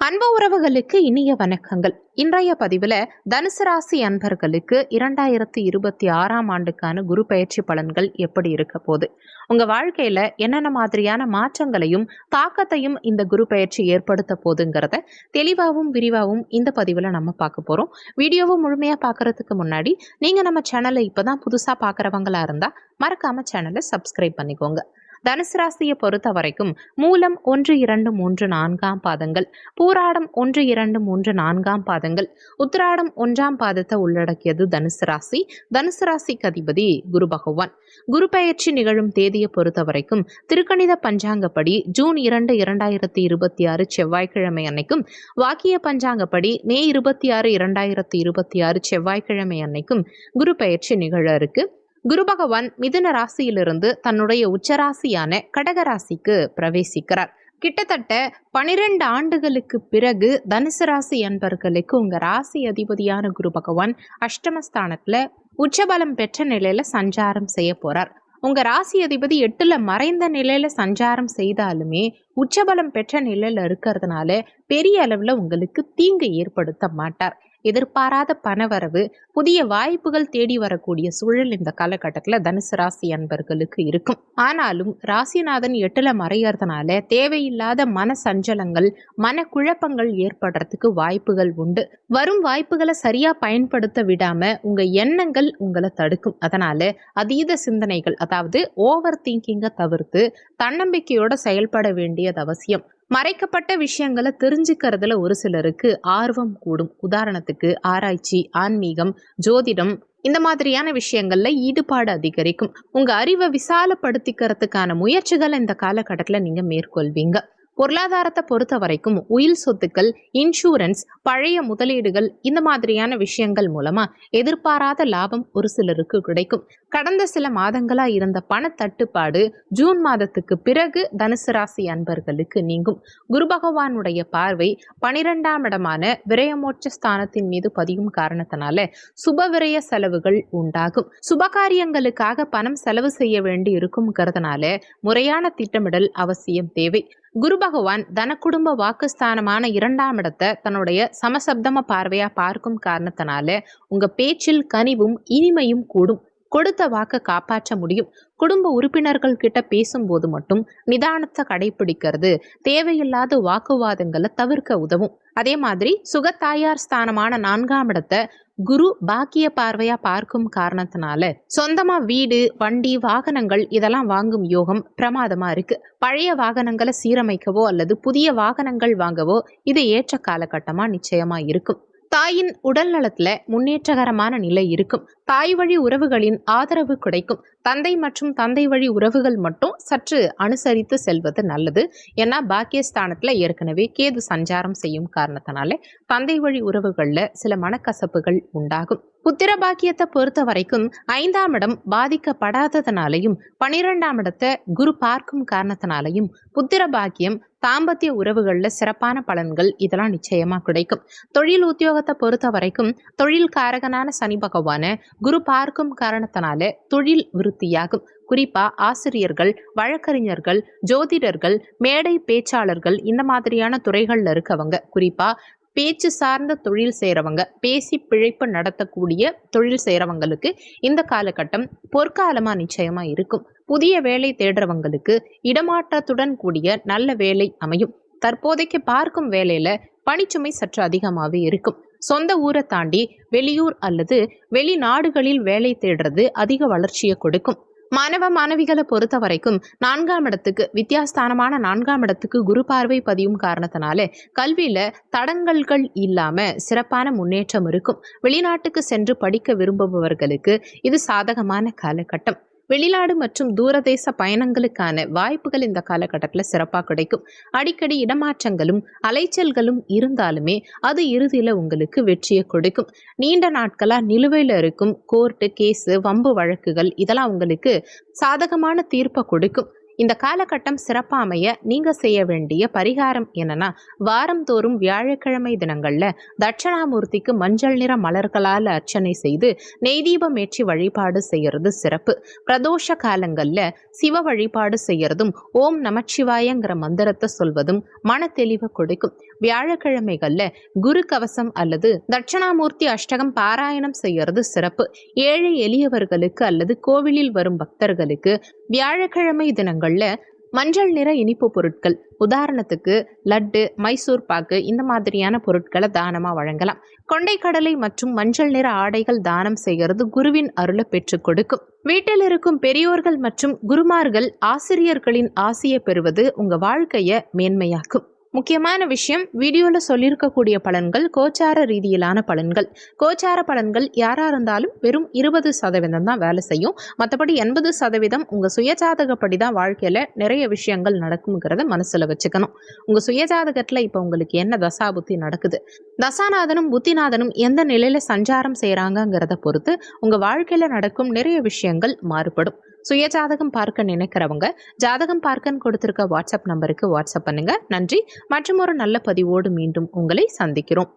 அன்பு உறவுகளுக்கு இனிய வணக்கங்கள். இன்றைய பதிவில் தனுசு ராசி அன்பர்களுக்கு 2026ஆம் ஆண்டுக்கான குரு பயிற்சி பலன்கள் எப்படி இருக்க போகுது, உங்க வாழ்க்கையில என்னென்ன மாதிரியான மாற்றங்களையும் தாக்கத்தையும் இந்த குரு பயிற்சி ஏற்படுத்த போகுதுங்கிறத தெளிவாகவும் விரிவாகவும் இந்த பதிவில் நம்ம பார்க்க போறோம். வீடியோவை முழுமையா பார்க்கறதுக்கு முன்னாடி நீங்க நம்ம சேனலை இப்பதான் புதுசா பார்க்கறவங்களா இருந்தா மறக்காம சேனலை சப்ஸ்கிரைப் பண்ணிக்கோங்க. தனுசு ராசியை பொறுத்த வரைக்கும் மூலம் 1, 2, 3, 4ஆம் பாதங்கள், பூராடம் 1, 2, 3, 4ஆம் பாதங்கள், உத்திராடம் 1ஆம் பாதத்தை உள்ளடக்கியது தனுசு ராசி. தனுசு ராசிக்கு அதிபதி குரு பகவான். குரு பெயர்ச்சி நிகழும் தேதியை பொறுத்த வரைக்கும் திருக்கணித பஞ்சாங்கப்படி ஜூன் 2, 2026 செவ்வாய்க்கிழமை அன்னைக்கும், வாக்கிய பஞ்சாங்கப்படி மே 26, 2026 செவ்வாய்க்கிழமை அன்னைக்கும் குரு பெயர்ச்சி நிகழ இருக்கு. குரு பகவான் மிதுன ராசியிலிருந்து தன்னுடைய உச்சராசியான கடக ராசிக்கு பிரவேசிக்கிறார். கிட்டத்தட்ட 12 ஆண்டுகளுக்கு பிறகு தனுசு ராசி அன்பர்களுக்கு உங்க ராசி அதிபதியான குரு பகவான் அஷ்டமஸ்தானத்துல உச்சபலம் பெற்ற நிலையில சஞ்சாரம் செய்ய போறார். உங்க ராசி அதிபதி 8ல மறைந்த நிலையில சஞ்சாரம் செய்தாலுமே உச்சபலம் பெற்ற நிலையில இருக்கிறதுனால பெரிய அளவுல உங்களுக்கு தீங்கு ஏற்படுத்த மாட்டார். எதிர்பாராத பணவரவு, புதிய வாய்ப்புகள் தேடி வரக்கூடிய சூழல் இந்த காலகட்டத்தில் தனுசு ராசி அன்பர்களுக்கு இருக்கும். ஆனாலும் ராசிநாதன் 8ல மறையறதுனால தேவையில்லாத மன சஞ்சலங்கள், மன குழப்பங்கள் ஏற்படுறதுக்கு வாய்ப்புகள் உண்டு. வரும் வாய்ப்புகளை சரியா பயன்படுத்த விடாம உங்க எண்ணங்கள் உங்களை தடுக்கும். அதனால அதீத சிந்தனைகள், அதாவது ஓவர் திங்கிங்கை தவிர்த்து தன்னம்பிக்கையோட செயல்பட வேண்டியது அவசியம். மறைக்கப்பட்ட விஷயங்களை தெரிஞ்சுக்கிறதுல ஒரு சிலருக்கு ஆர்வம் கூடும். உதாரணத்துக்கு ஆராய்ச்சி, ஆன்மீகம், ஜோதிடம் இந்த மாதிரியான விஷயங்கள்ல ஈடுபாடு அதிகரிக்கும். உங்க அறிவை விசாலப்படுத்திக்கிறதுக்கான முயற்சிகளை இந்த காலகட்டத்தில் நீங்க மேற்கொள்வீங்க. பொருளாதாரத்தை பொறுத்த வரைக்கும் உயில் சொத்துக்கள், இன்சூரன்ஸ், பழைய முதலீடுகள் இந்த மாதிரியான விஷயங்கள் மூலமா எதிர்பாராத லாபம் ஒரு சிலருக்கு கிடைக்கும். கடந்த சில மாதங்களா இருந்த பண தட்டுப்பாடு ஜூன் மாதத்துக்கு பிறகு தனுசு ராசி அன்பர்களுக்கு நீங்கும். குரு பகவானுடைய பார்வை 12ஆம் இடமான விரயமோட்ச ஸ்தானத்தின் மீது பதியும் காரணத்தினால சுப விரய செலவுகள் உண்டாகும். சுபகாரியங்களுக்காக பணம் செலவு செய்ய வேண்டி இருக்கும்ங்கிறதுனால முறையான திட்டமிடல் அவசியம் தேவை. குரு பகவான் தன குடும்ப வாக்குஸ்தானமான 2ஆம் இடத்தை தன்னுடைய சமசப்தம பார்வையா பார்க்கும் காரணத்தினால உங்க பேச்சில் கனிவும் இனிமையும் கூடும். கொடுத்த வாக்க காப்பாற்ற முடியும். குடும்ப உறுப்பினர்கள் கிட்ட பேசும்போது மட்டும் நிதானத்தை கடைபிடிக்கிறது தேவையில்லாத வாக்குவாதங்களை தவிர்க்க உதவும். அதே மாதிரி சுகத்தாயார் ஸ்தானமான 4ஆம் இடத்தை குரு பாக்கிய பார்வையா பார்க்கும் காரணத்தினால சொந்தமா வீடு, வண்டி, வாகனங்கள் இதெல்லாம் வாங்கும் யோகம் பிரமாதமா இருக்கு. பழைய வாகனங்களை சீரமைக்கவோ அல்லது புதிய வாகனங்கள் வாங்கவோ இது ஏற்ற காலகட்டமா நிச்சயமா இருக்கும். தாயின் உடல் நலத்துல முன்னேற்றகரமான நிலை இருக்கும். தாய் வழி உறவுகளின் ஆதரவு கிடைக்கும். தந்தை மற்றும் தந்தை வழி உறவுகள் மட்டும் சற்று அனுசரித்து செல்வது நல்லது. ஏன்னா பாக்கியஸ்தானத்துல ஏற்கனவே கேது சஞ்சாரம் செய்யும் காரணத்தினால தந்தை வழி உறவுகள்ல சில மனக்கசப்புகள் உண்டாகும். புத்திர பாக்கியத்தை பொறுத்த வரைக்கும் 5ஆம் இடம் பாதிக்கப்படாததுனாலையும் 12ஆம் இடத்தை குரு பார்க்கும் காரணத்தினாலையும் புத்திர பாக்கியம், தாம்பத்திய உறவுகள்ல சிறப்பான பலன்கள் இதெல்லாம் நிச்சயமா கிடைக்கும். தொழில் உத்தியோகத்தை பொறுத்த வரைக்கும் தொழில் காரகனான சனி பகவான குரு பார்க்கும் காரணத்தினால தொழில் விருத்தியாகும். குறிப்பா ஆசிரியர்கள், வழக்கறிஞர்கள், ஜோதிடர்கள், மேடை பேச்சாளர்கள் இந்த மாதிரியான துறைகள்ல இருக்கவங்க, குறிப்பா பேச்சு சார்ந்த தொழில் செய்கிறவங்க, பேசி பிழைப்பு நடத்தக்கூடிய தொழில் செய்கிறவங்களுக்கு இந்த காலகட்டம் பொற்காலமாக நிச்சயமாக இருக்கும். புதிய வேலை தேடுறவங்களுக்கு இடமாற்றத்துடன் கூடிய நல்ல வேலை அமையும். தற்போதைக்கு பார்க்கும் வேலையில பணிச்சுமை சற்று அதிகமாகவே இருக்கும். சொந்த ஊரை தாண்டி வெளியூர் அல்லது வெளிநாடுகளில் வேலை தேடுறது அதிக வளர்ச்சியை கொடுக்கும். மாணவ மாணவிகளை பொறுத்த வரைக்கும் 4ஆம் இடத்துக்கு வித்தியாஸ்தானமான 4ஆம் இடத்துக்கு குரு பார்வை பதியும் காரணத்தினால கல்வியில தடங்கல்கள் இல்லாம சிறப்பான முன்னேற்றம் இருக்கும். வெளிநாட்டுக்கு சென்று படிக்க விரும்புபவர்களுக்கு இது சாதகமான காலகட்டம். வெளிநாடு மற்றும் தூரதேச பயணங்களுக்கான வாய்ப்புகள் இந்த காலகட்டத்தில் சிறப்பாக கிடைக்கும். அடிக்கடி இடமாற்றங்களும் அலைச்சல்களும் இருந்தாலுமே அது இறுதியில் உங்களுக்கு வெற்றியை கொடுக்கும். நீண்ட நாட்களாக நிலுவையில் இருக்கும் கோர்ட்டு கேஸு, வம்பு வழக்குகள் இதெல்லாம் உங்களுக்கு சாதகமான தீர்ப்பை கொடுக்கும். இந்த காலகட்டம் சிறப்பா அமைய நீங்க செய்ய வேண்டிய பரிகாரம் என்னன்னா, வாரந்தோறும் வியாழக்கிழமை தினங்கள்ல தட்சணாமூர்த்திக்கு மஞ்சள் நிற மலர்களால் அர்ச்சனை செய்து நெய் தீபம் ஏற்றி வழிபாடு செய்யறது சிறப்பு. பிரதோஷ காலங்கள்ல சிவ வழிபாடு செய்யறதும் ஓம் நமச்சிவாயங்கிற மந்திரத்தை சொல்வதும் மன தெளிவை கொடுக்கும். வியாழக்கிழமைகள்ல குரு கவசம் அல்லது தட்சணாமூர்த்தி அஷ்டகம் பாராயணம் செய்யறது சிறப்பு. ஏழை எளியவர்களுக்கு அல்லது கோவிலில் வரும் பக்தர்களுக்கு வியாழக்கிழமை தினங்கள்ல மஞ்சள் நிற இனிப்பு பொருட்கள், உதாரணத்துக்கு லட்டு, மைசூர் பாக்கு இந்த மாதிரியான பொருட்களை தானமா வழங்கலாம். கொண்டைக்கடலை மற்றும் மஞ்சள் நிற ஆடைகள் தானம் செய்கிறது குருவின் அருளை பெற்றுக் கொடுக்கும். வீட்டில் இருக்கும் பெரியோர்கள் மற்றும் குருமார்கள் ஆசிரியர்களின் ஆசியை பெறுவது உங்க வாழ்க்கைய மேன்மையாக்கும். முக்கியமான விஷயம், வீடியோல சொல்லியிருக்கக்கூடிய பலன்கள் கோச்சார ரீதியிலான பலன்கள். கோச்சார பலன்கள் யாரா இருந்தாலும் வெறும் 20% தான் வேலை செய்யும். மற்றபடி 80% உங்க சுயஜாதகப்படி தான் வாழ்க்கையில நிறைய விஷயங்கள் நடக்குங்கிறத மனசுல வச்சுக்கணும். உங்க சுயஜாதகத்துல இப்ப உங்களுக்கு என்ன தசா புத்தி நடக்குது, தசாநாதனும் புத்திநாதனும் எந்த நிலையில சஞ்சாரம் செய்யறாங்கிறத பொறுத்து உங்க வாழ்க்கையில நடக்கும் நிறைய விஷயங்கள் மாறுபடும். சுயஜாதகம் பார்க்க நினைக்கிறவங்க ஜாதகம் பார்க்கன்னு கொடுத்திருக்க வாட்ஸ்அப் நம்பருக்கு வாட்ஸ்அப் பண்ணுங்க. நன்றி. மற்றும் ஒரு நல்ல பதிவோடு மீண்டும் உங்களை சந்திக்கிறோம்.